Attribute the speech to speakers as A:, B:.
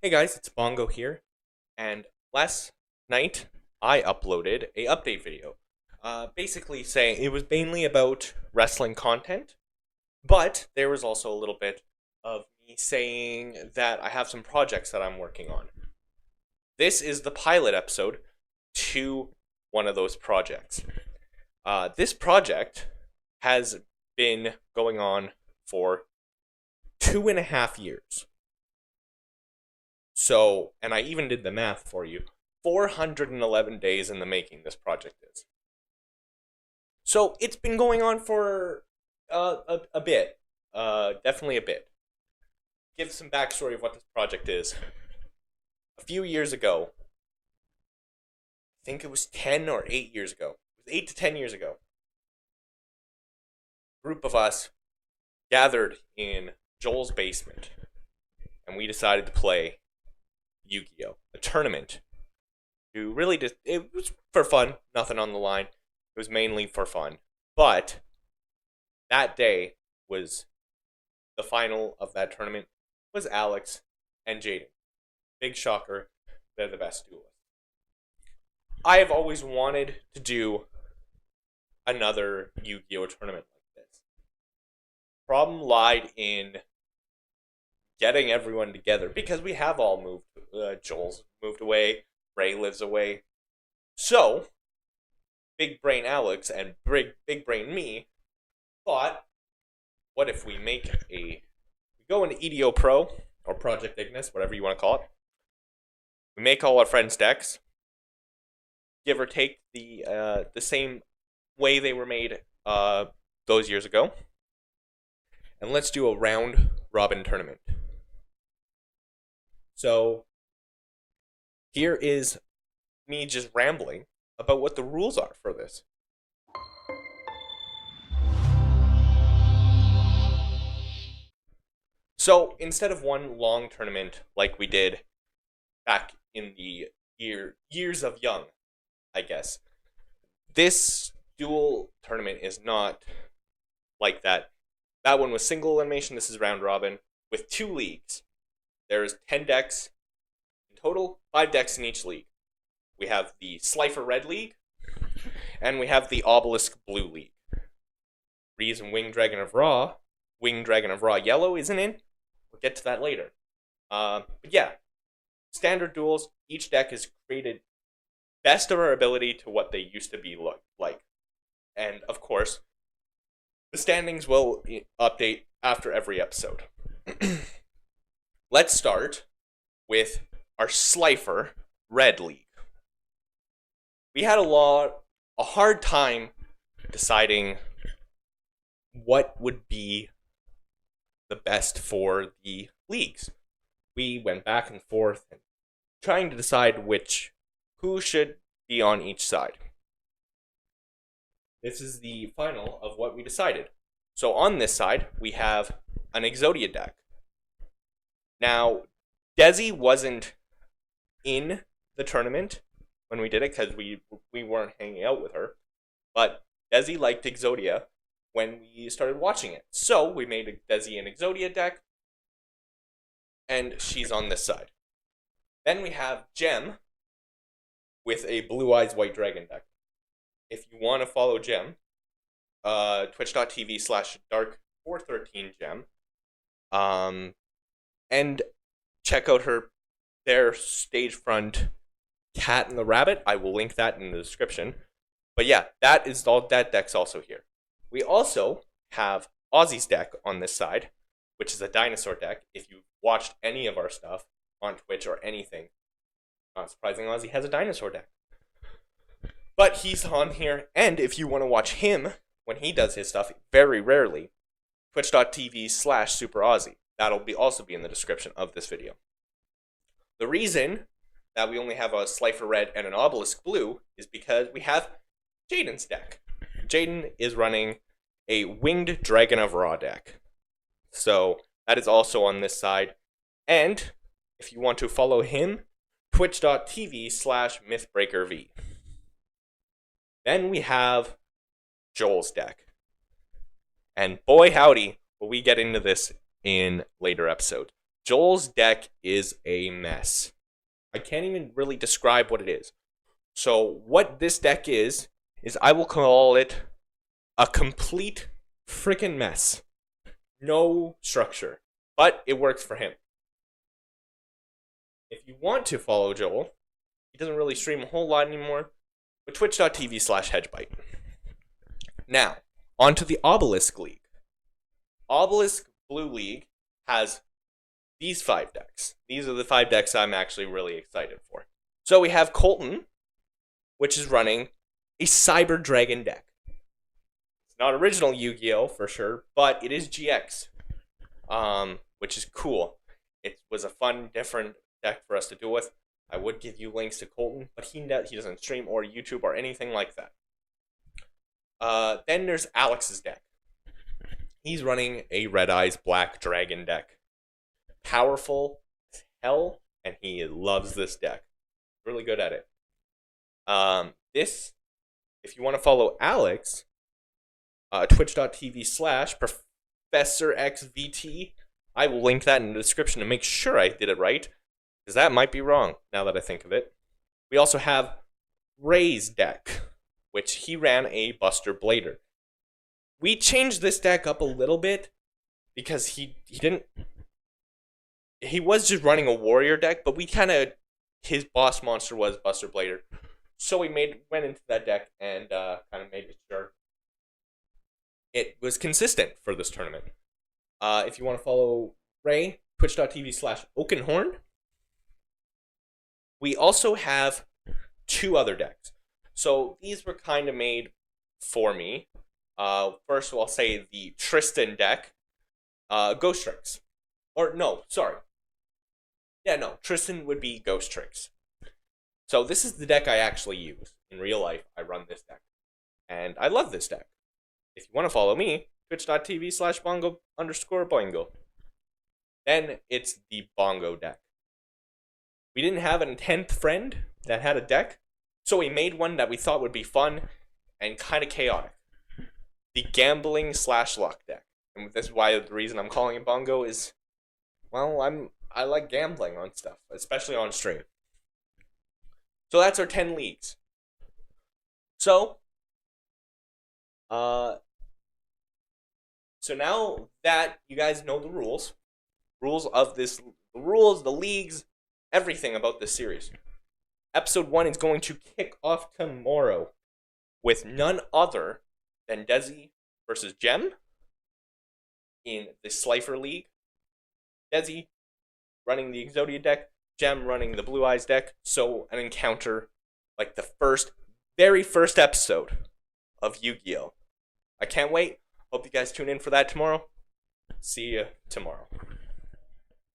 A: Hey guys, it's Bongo here, and last night I uploaded a update video. Basically saying it was mainly about wrestling content, but there was also a little bit of me saying that I have some projects that I'm working on. This is the pilot episode to one of those projects. This project has been going on for 2.5 years. So, and I even did the math for you. 411 days in the making, this project is. So, it's been going on for a bit. Definitely a bit. Give some backstory of what this project is. A few years ago, I think it was 10 or 8 years ago. It was 8 to 10 years ago. A group of us gathered in Joel's basement, and we decided to play Yu-Gi-Oh! A tournament. To really just, it was for fun, nothing on the line. It was mainly for fun. But that day was the final of that tournament was Alex and Jaden. Big shocker, they're the best duelists. I have always wanted to do another Yu-Gi-Oh! Tournament like this. Problem lied in getting everyone together because we have all moved. Joel's moved away. Ray lives away. So, Big Brain Alex and Big Brain me thought, what if we we go into EDO Pro or Project Ignis, whatever you want to call it. We make all our friends' decks, give or take the same way they were made those years ago, and let's do a round robin tournament. So, here is me just rambling about what the rules are for this. So, instead of one long tournament like we did back in the years of young, I guess, this dual tournament is not like that. That one was single elimination, this is round robin, with 2 leagues. There's 10 decks in total, 5 decks in each league. We have the Slifer Red League, and we have the Obelisk Blue League. Reason Winged Dragon of Ra Yellow isn't in, we'll get to that later. But yeah, standard duels, each deck is created best of our ability to what they used to be like. And of course, the standings will update after every episode. Let's start with our Slifer Red League. We had a hard time deciding what would be the best for the leagues. We went back and forth and trying to decide who should be on each side. This is the final of what we decided. So on this side, we have an Exodia deck. Now, Desi wasn't in the tournament when we did it because we weren't hanging out with her, but Desi liked Exodia when we started watching it. So we made a Desi and Exodia deck, and she's on this side. Then we have Gem with a Blue Eyes White Dragon deck. If you want to follow Gem, twitch.tv/dark413gem, and check out their stage front Cat and the Rabbit. I will link that in the description. But yeah, that deck's also here. We also have Ozzy's deck on this side, which is a dinosaur deck. If you've watched any of our stuff on Twitch or anything, not surprising, Ozzy has a dinosaur deck. But he's on here, and if you want to watch him when he does his stuff, very rarely, twitch.tv/superozzy. That'll also be in the description of this video. The reason that we only have a Slifer Red and an Obelisk Blue is because we have Jaden's deck. Jaden is running a Winged Dragon of Ra deck. So that is also on this side. And if you want to follow him, twitch.tv/mythbreakerv. Then we have Joel's deck. And boy howdy, will we get into this in later episodes. Joel's deck is a mess. I can't even really describe what it is. So what this deck is I will call it a complete freaking mess. No structure. But it works for him. If you want to follow Joel, he doesn't really stream a whole lot anymore, but twitch.tv/hedgebite. Now, on to the Obelisk League. Obelisk Blue League has these 5 decks. These are the 5 decks I'm actually really excited for. So we have Colton, which is running a Cyber Dragon deck. It's not original Yu-Gi-Oh! For sure, but it is GX, which is cool. It was a fun, different deck for us to deal with. I would give you links to Colton, but he doesn't stream or YouTube or anything like that. Then there's Alex's deck. He's running a Red Eyes Black Dragon deck. Powerful as hell, and he loves this deck. Really good at it. If you want to follow Alex, twitch.tv/ProfessorXVT. I will link that in the description to make sure I did it right, because that might be wrong now that I think of it. We also have Ray's deck, which he ran a Buster Blader. We changed this deck up a little bit because he was just running a warrior deck, but his boss monster was Buster Blader. So we went into that deck and kind of made sure it was consistent for this tournament. If you want to follow Ray, twitch.tv/Oakenhorn. We also have 2 other decks. So these were kind of made for me. First, I'll say the Tristan deck, Ghost Tricks. Or, no, sorry. Yeah, no, Tristan would be Ghost Tricks. So this is the deck I actually use. In real life, I run this deck. And I love this deck. If you want to follow me, twitch.tv/Bongo_Boingo. Then it's the Bongo deck. We didn't have a 10th friend that had a deck, so we made one that we thought would be fun and kind of chaotic. The Gambling/Luck deck. And this is why the reason I'm calling it Bongo is, well, I like gambling on stuff, especially on stream. So that's our 10 leagues. So now that you guys know the rules of this, the leagues, everything about this series, episode 1 is going to kick off tomorrow with none other than Desi versus Gem in the Slifer League. Desi running the Exodia deck, Gem running the Blue Eyes deck. So an encounter like the very first episode of Yu-Gi-Oh! I can't wait. Hope you guys tune in for that tomorrow. See you tomorrow.